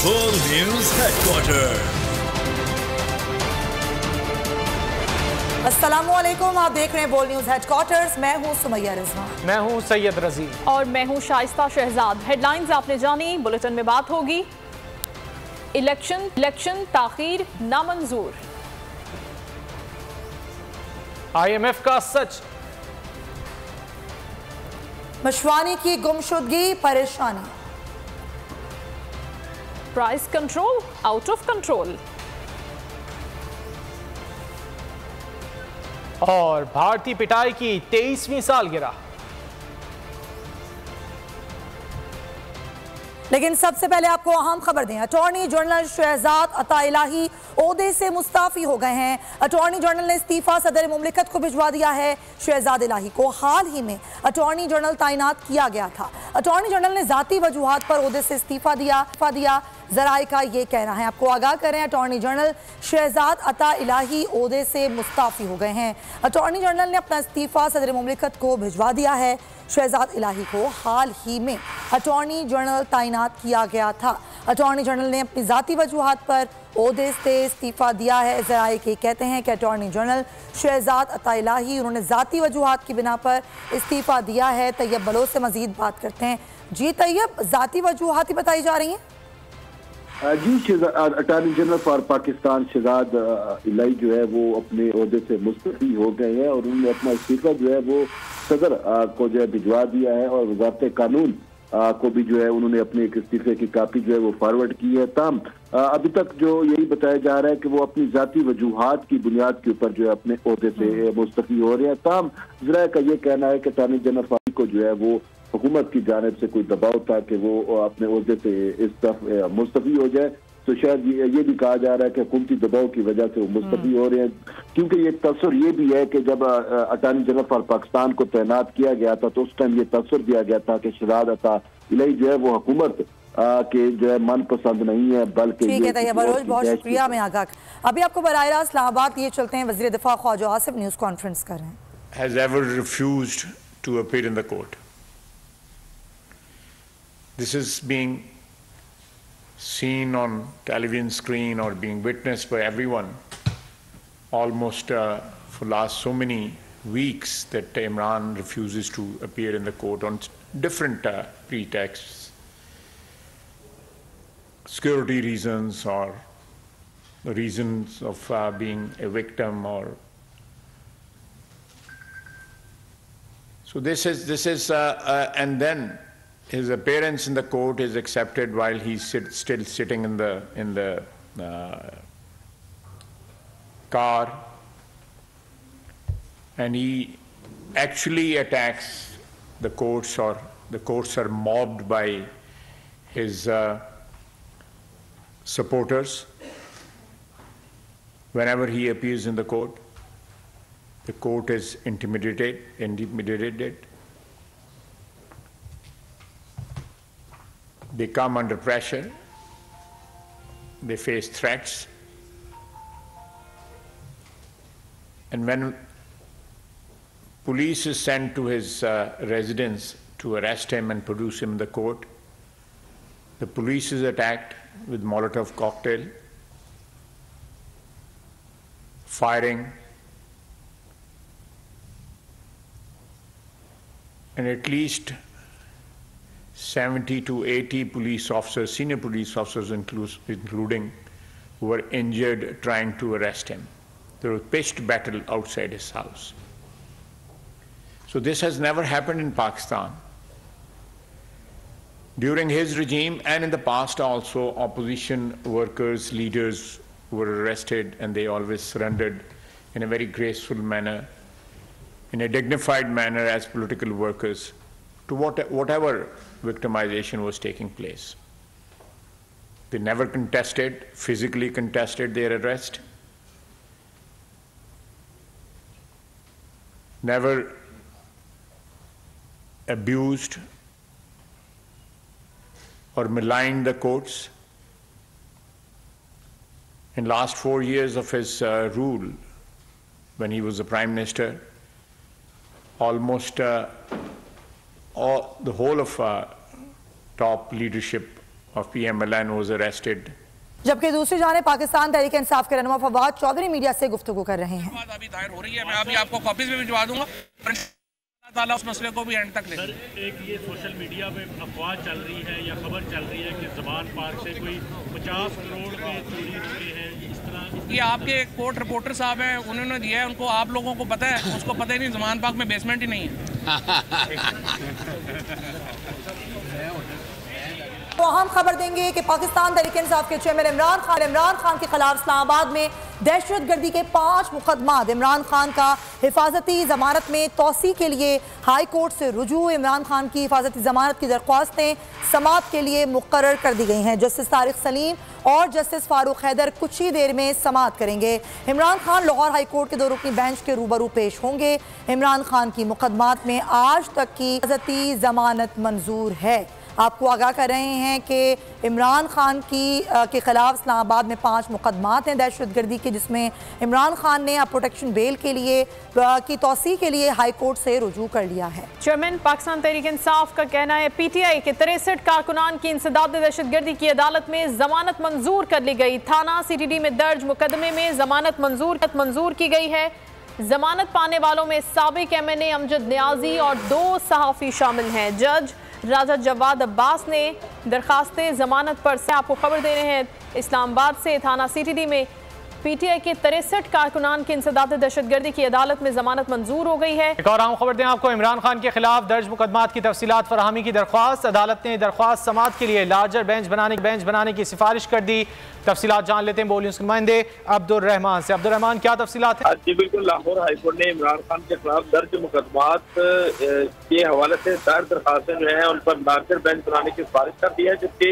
World News Headquarters। अस्सलामुअलैकुम, आप देख रहे हैं बोल न्यूज हेडक्वार्टर्स। मैं हूं सुमैया रिजवान। मैं हूं सैयद रजी और मैं हूं शाइस्ता शहजाद। हेडलाइंस आपने जानी, बुलेटिन में बात होगी। इलेक्शन ताखीर नामंजूर, IMF का सच, मशवानी की गुमशुदगी परेशानी, price control out of control और भारतीय पिटाई की 23वीं सालगिरह। लेकिन सबसे पहले आपको अहम खबर दें। अटॉर्नी जनरल शहजाद अता इलाही ओहदे से मुस्ताफी हो गए हैं। अटॉर्नी जनरल ने इस्तीफा सदर मुमलिकत को भिजवा दिया है। शहजाद इलाही को हाल ही में अटॉर्नी जनरल तैनात किया गया था। अटॉर्नी जनरल ने जाती वजूहात पर ओहदे से इस्तीफा दिया। जराए का ये कहना है। आपको आगाह करें, अटॉर्नी जनरल शहजाद अता इलाही ओहदे से मुस्ताफी हो गए हैं। अटॉर्नी जनरल ने अपना इस्तीफा सदर मुमलिकत को भिजवा दिया है। शहजाद इलाही को हाल ही में अटॉर्नी जनरल तैनात किया गया था। अटॉर्नी जनरल ने अपनी जाती वजूहात पर ओहदे से इस्तीफा दिया है। जराए के कहते हैं कि अटॉर्नी जनरल शहजाद अता इलाही उन्होंने जाती वजूहात की बिना पर इस्तीफा दिया है। तैयब बलोच से मजीद बात करते हैं। जी तैयब, जाती वजूहात ही बताई जा रही हैं? जी, attorney general for Pakistan Shahzad Elahi जो है वो अपने ओहदे से मुस्तफी हो गए हैं और उन्होंने अपना इस्तीफा जो है वो सदर को जो है भिजवा दिया है और वजारत कानून को भी जो है उन्होंने अपने एक इस्तीफे की कापी जो है वो फॉरवर्ड की है। ताम अभी तक जो यही बताया जा रहा है कि वो अपनी जाती वजूहात की बुनियाद के ऊपर जो है अपने ओहदे से मुस्तफी हो रहे हैं। ताम जरा का ये कहना है कि अटॉर्नी जनरल को जो है वो हुकूमत की जानिब से कोई दबाव था कि वो अपने ओहदे से इस तरफ मुस्तफी हो जाए, तो शायद ये भी कहा जा रहा है कि हुकूमती दबाव की वजह से वो मुस्तफी हो रहे हैं। क्योंकि ये तस्वर ये भी है कि जब अटॉर्नी जनरल फॉर पाकिस्तान को तैनात किया गया था तो उस टाइम ये तस्वर दिया गया था कि शहजाद अता इलाही जो है वो हुकूमत के जो है मनपसंद नहीं है, बल्कि ठीक है तैयब बलोच, बहुत शुक्रिया। मैं आगाह अभी आपको बराह रास्त इस्लामाबाद लिए चलते हैं। वज़ीर दिफा ख्वाजा आसिफ न्यूज़ कॉन्फ्रेंस कर रहे हैं। Has ever refused to appear in the court. This is being seen on television screen or being witnessed by everyone almost for last so many weeks that Imran refuses to appear in the court on different pretexts, security reasons or reasons of being a victim or so this is and then his appearance in the court is accepted while he's still sitting in the car, and he actually attacks the courts, or the courts are mobbed by his supporters. Whenever he appears in the court is intimidated. They come under pressure, they face threats, and when police is sent to his residence to arrest him and produce him in the court, the police is attacked with Molotov cocktail, firing, and at least 70 to 80 police officers, senior police officers including, who were injured trying to arrest him. There was pitched battle outside his house. So this has never happened in Pakistan. During his regime and in the past also, opposition workers, leaders were arrested, and they always surrendered in a very graceful manner, in a dignified manner as political workers to whatever victimization was taking place. They never physically contested their arrest, never abused or maligned the courts. In last 4 years of his rule, when he was the Prime Minister, almost the whole of top leadership of PM Milan who was arrested. जबकि दूसरी जाने पाकिस्तान तहरीक इंसाफ के रहनुमा Fawad Chaudhary media से गुफ्तगू कर रहे हैं। अभी दायर हो रही है, मैं अभी आपको कॉपीज में भिजवा दूंगा, ताला उस मसले को भी एंड तक ले। सर, एक ये सोशल मीडिया पे अफवाह चल रही है या खबर चल रही है कि ज़मान पार्क से कोई 50 करोड़ के चोरी हुए हैं, इस तरह। ये आपके कोर्ट रिपोर्टर साहब हैं, उन्होंने दिया है, उनको आप लोगों को पता है, उसको पता ही नहीं ज़मान पार्क में बेसमेंट ही नहीं है। तो हम खबर देंगे कि पाकिस्तान तहरीक इंसाफ के चेयरमैन इमरान खान के खिलाफ इस्लामाबाद में दहशतगर्दी के 5 मुकदमात। इमरान खान का हिफाजती जमानत में तोसी के लिए हाई कोर्ट से रुजू। इमरान खान की हिफाजती जमानत की दरख्वास्तें समात के लिए मुकर्रर कर दी गई हैं। जस्टिस तारिक सलीम और जस्टिस फारूक हैदर कुछ ही देर में समात करेंगे। इमरान खान लाहौर हाई कोर्ट के 2 रुकनी बेंच के रूबरू पेश होंगे। इमरान खान की मुकदमात में आज तक की हिफाजती जमानत मंजूर है। आपको आगाह कर रहे हैं कि इमरान खान के खिलाफ इस्लामाबाद में 5 मुकदमात हैं दहशतगर्दी के, जिसमें इमरान खान ने प्रोटेक्शन बेल के लिए की तौसी के लिए हाई कोर्ट से रुजू कर लिया है। चेयरमैन पाकिस्तान तहरीक इंसाफ का कहना है PTI के 63 कारकुनान की इंसदाद दहशतगर्दी की अदालत में जमानत मंजूर कर ली गई। थाना CTD में दर्ज मुकदमे में जमानत मंजूर की गई है। जमानत पाने वालों में साबिक MNA अमजद नियाजी और 2 सहाफ़ी शामिल हैं। जज राजा जवाद अब्बास ने दरखास्तें जमानत पर से आपको खबर दे रहे हैं इस्लामाबाद से। थाना CTD में PTI के 63 कारकुनान की इंसदाद दहशतगर्दी की अदालत में जमानत मंजूर हो गई है। एक और अहम खबर दें आपको, इमरान खान के खिलाफ दर्ज मुकदमात की तफसीलात फराहमी की दरख्वास्त। अदालत ने दरख्वास्त समात के लिए लार्जर बेंच बनाने की सिफारिश कर दी। तफसीलात जान लेते हैं बोलियों के नुमाइंदे अब्दुल रहमान से। अब्दुल रहमान, क्या तफसीलात है? जी बिल्कुल, लाहौर हाईकोर्ट ने इमरान खान के खिलाफ दर्ज मुकदमात के हवाले से 4 दरखास्तें जो है उन पर लार्जर बेंच बनाने की सिफारिश कर दी है। जबकि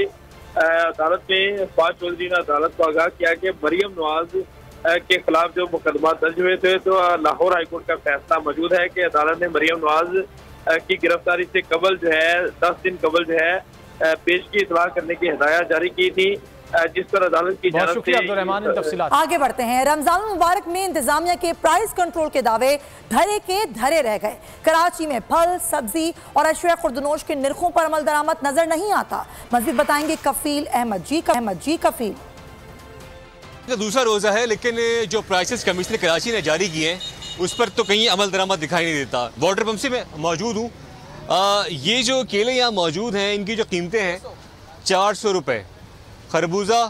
अदालत में फवाद चौधरी ने अदालत को आगाह किया कि मरियम नवाज के खिलाफ जो मुकदमा दर्ज हुए थे, तो लाहौर हाईकोर्ट का फैसला मौजूद है कि अदालत ने मरियम नवाज की गिरफ्तारी से कबल जो है 10 दिन कबल जो है पेश की इतला करने की हिदायत जारी की थी, जिस पर अदालत की जानब से। आगे बढ़ते हैं। रमजान मुबारक में इंतजामिया के प्राइस कंट्रोल के दावे धरे के धरे रह गए। कराची में फल, सब्जी और अशया खुर्दनोश के निर्खों पर अमल दरामद नजर नहीं आता। मज़ीद बताएंगे कफील अहमद जी। कफील, दूसरा रोज़ा है, लेकिन जो प्राइसेस कमिश्नर कराची ने जारी किए हैं उस पर तो कहीं अमल दरामद दिखाई नहीं देता। वाटर पंप से मैं मौजूद हूँ। ये जो केले यहाँ मौजूद हैं, इनकी जो कीमतें हैं 400 रुपये, खरबूजा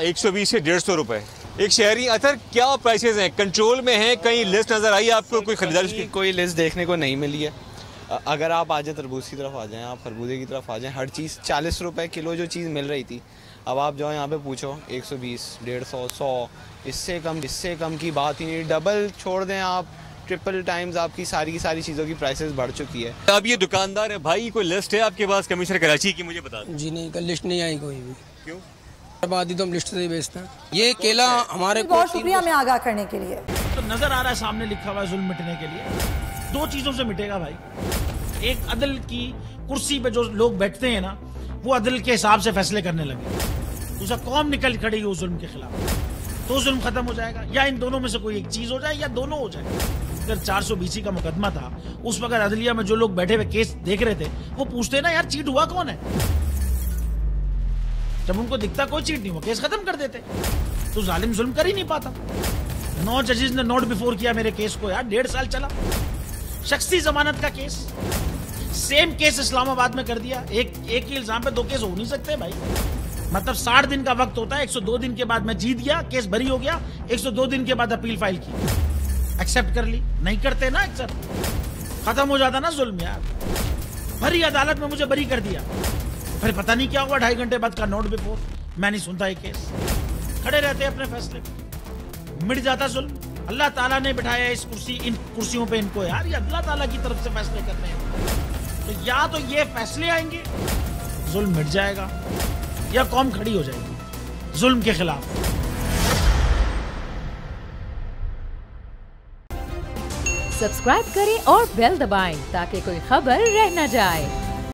120 से 150 रुपये। एक शहरी अतर, क्या प्राइसेस हैं? कंट्रोल में हैं? कहीं लिस्ट नज़र आई आपको? कोई खरीदारी की कोई लिस्ट देखने को नहीं मिली है। अगर आप आ जाए तरबूज की तरफ आ जाएं, आप खरबूजे की तरफ आ जाएं, हर चीज़ 40 रुपये किलो जो चीज़ मिल रही थी, अब आप जाओ यहाँ पे पूछो 120, 150, 100, इससे कम की बात ही नहीं। डबल छोड़ दें आप, ट्रिपल टाइम्स आपकी सारी चीज़ों की प्राइसेस बढ़ चुकी है। अब ये दुकानदार है भाई, कोई लिस्ट है आपके पास कमिश्नर कराची की? मुझे बता दें। जी नहीं, कल लिस्ट नहीं आई कोई भी। क्यों? आबादी तो हम लिस्ट से ही बेचते हैं। ये केला हमारे बहुत शुक्रिया हमें आगाह करने के लिए। तो नजर आ रहा है सामने लिखा हुआ है जुल्म मिटने के लिए 2 चीजों से मिटेगा भाई। एक, अदल की कुर्सी पे जो लोग बैठते हैं ना, वो अदल के हिसाब से फैसले करने लगे। दूसरा, कौम निकल खड़ेगी उस जुल्म के खिलाफ, तो जुल्म खत्म हो जाएगा। या इन दोनों में से कोई एक चीज हो जाए या दोनों हो जाए। अगर 420 का मुकदमा था, उस वक्त अदलिया में जो लोग बैठे हुए केस देख रहे थे, वो पूछते ना यार चीट हुआ कौन है। जब उनको दिखता कोई चीट नहीं हुआ, केस खत्म कर देते। तो जालिम जुल्म कर ही नहीं पाता। 9 जजेस ने नोट बिफोर किया मेरे केस को यार, 1.5 साल चला। शख्सी जमानत का केस, सेम केस इस्लामाबाद में कर दिया। एक ही इल्जाम पे 2 केस हो नहीं सकते भाई। मतलब 60 दिन का वक्त होता है। 102 दिन के बाद मैं जीत गया, केस बरी हो गया। 102 दिन के बाद अपील फाइल की, एक्सेप्ट कर ली। नहीं करते ना एक्सेप्ट, खत्म हो जाता ना जुल्म यार। भरी अदालत में मुझे बरी कर दिया, फिर पता नहीं क्या हुआ 2.5 घंटे बाद का नोट बिफोर। मैं नहीं सुनता ये केस, खड़े रहते अपने फैसले पे, मिट जाता जुल्म। अल्लाह ताला ने बिठाया इन कुर्सियों पे इनको यार, ये अल्लाह ताला की तरफ से फैसले करने हैं। तो या तो ये फैसले आएंगे, जुल्म मिट जाएगा, या कौम खड़ी हो जाएगी जुल्म के खिलाफ। सब्सक्राइब करें और बेल दबाएं ताकि कोई खबर रह न जाए।